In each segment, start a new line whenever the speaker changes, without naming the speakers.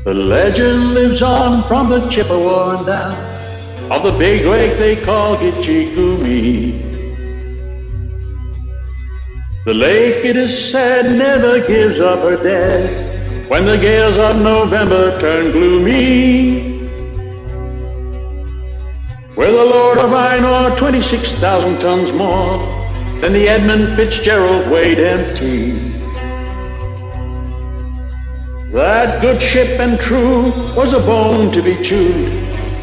The legend lives on from the Chippewa and down of the big lake they call Gitchigumi. The lake, it is said, never gives up her dead when the gales of November turn gloomy. Where the Lord of Iron ore 26,000 tons more than the Edmund Fitzgerald weighed empty. That good ship and true was a bone to be chewed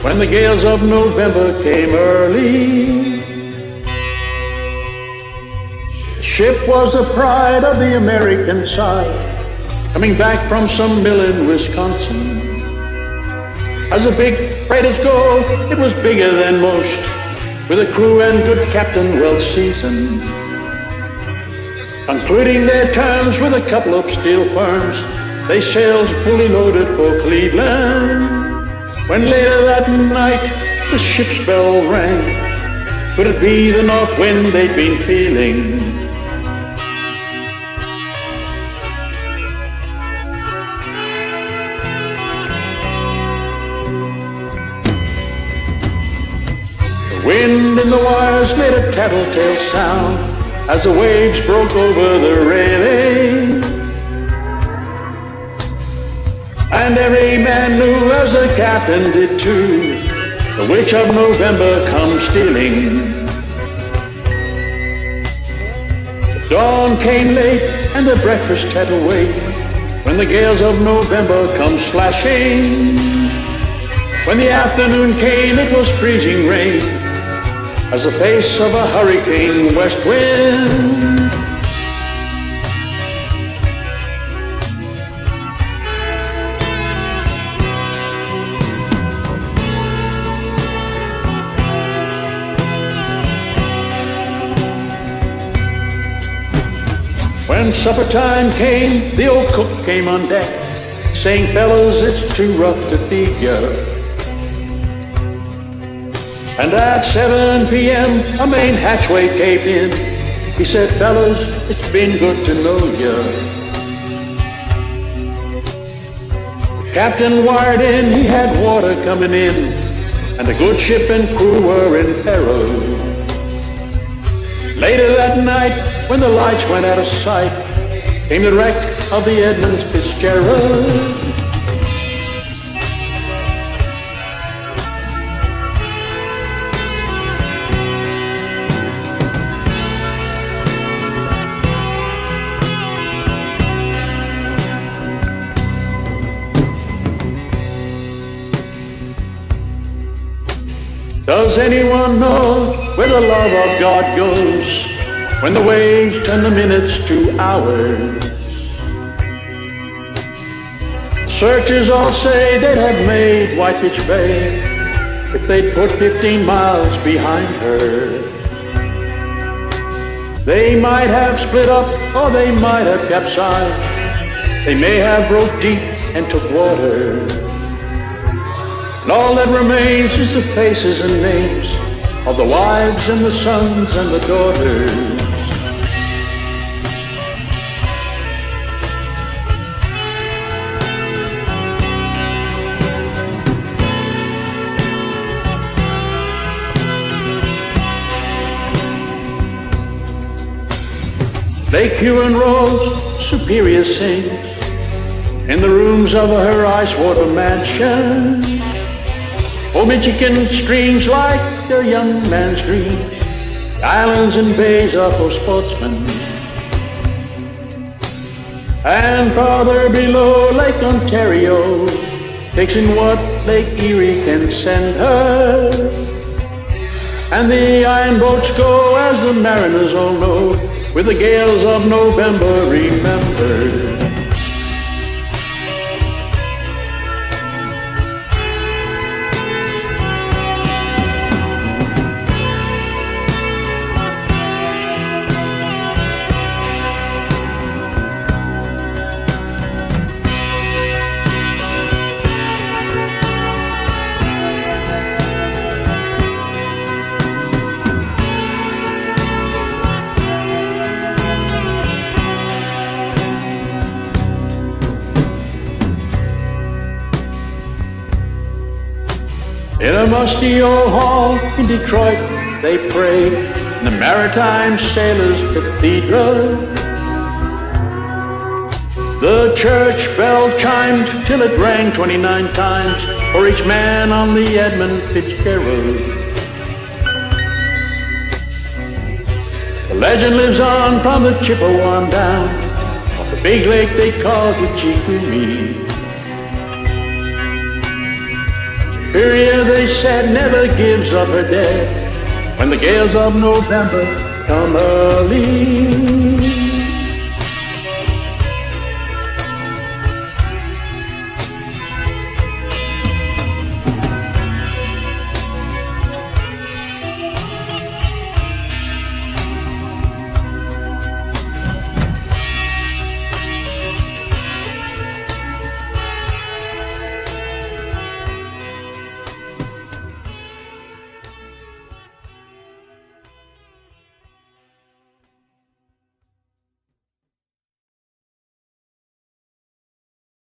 when the gales of November came early. The ship was the pride of the American side, coming back from some mill in Wisconsin. As the big freighters go, it was bigger than most, with a crew and good captain well seasoned. Concluding their terms with a couple of steel firms, they sailed fully loaded for Cleveland. When later that night the ship's bell rang, could it be the north wind they'd been feeling? The wind in the wires made a tattletale sound as the waves broke over the railing. And every man knew, as the captain did too, the witch of November comes stealing. The dawn came late and the breakfast had to wait when the gales of November come slashing. When the afternoon came, it was freezing rain as the face of a hurricane west wind. When supper time came, the old cook came on deck, saying, "Fellas, it's too rough to feed ya." And at 7 p.m. a main hatchway caved in. He said, "Fellas, it's been good to know ya." The captain wired in, he had water coming in, and the good ship and crew were in peril. Later that night, when the lights went out of sight, came the wreck of the Edmund Fitzgerald. Does anyone know where the love of God goes when the waves turn the minutes to hours? Searchers all say they'd have made Whitefish Bay if they'd put 15 miles behind her. They might have split up or they might have capsized. They may have broke deep and took water. And all that remains is the faces and names of the wives and the sons and the daughters. Lake Huron rolls, Superior sings in the rooms of her ice-water mansion. Old Michigan streams like their young man's dreams. The islands and bays are for sportsmen. And farther below, Lake Ontario takes in what Lake Erie can send her. And the iron boats go, as the mariners all know, with the gales of November remembered. In a musty old hall in Detroit, they pray in the Maritime Sailors' Cathedral. The church bell chimed till it rang 29 times for each man on the Edmund Fitzgerald. The legend lives on from the Chippewa down off the big lake they call Wichita. Superior, they said, never gives up her dead when the gales of November come early.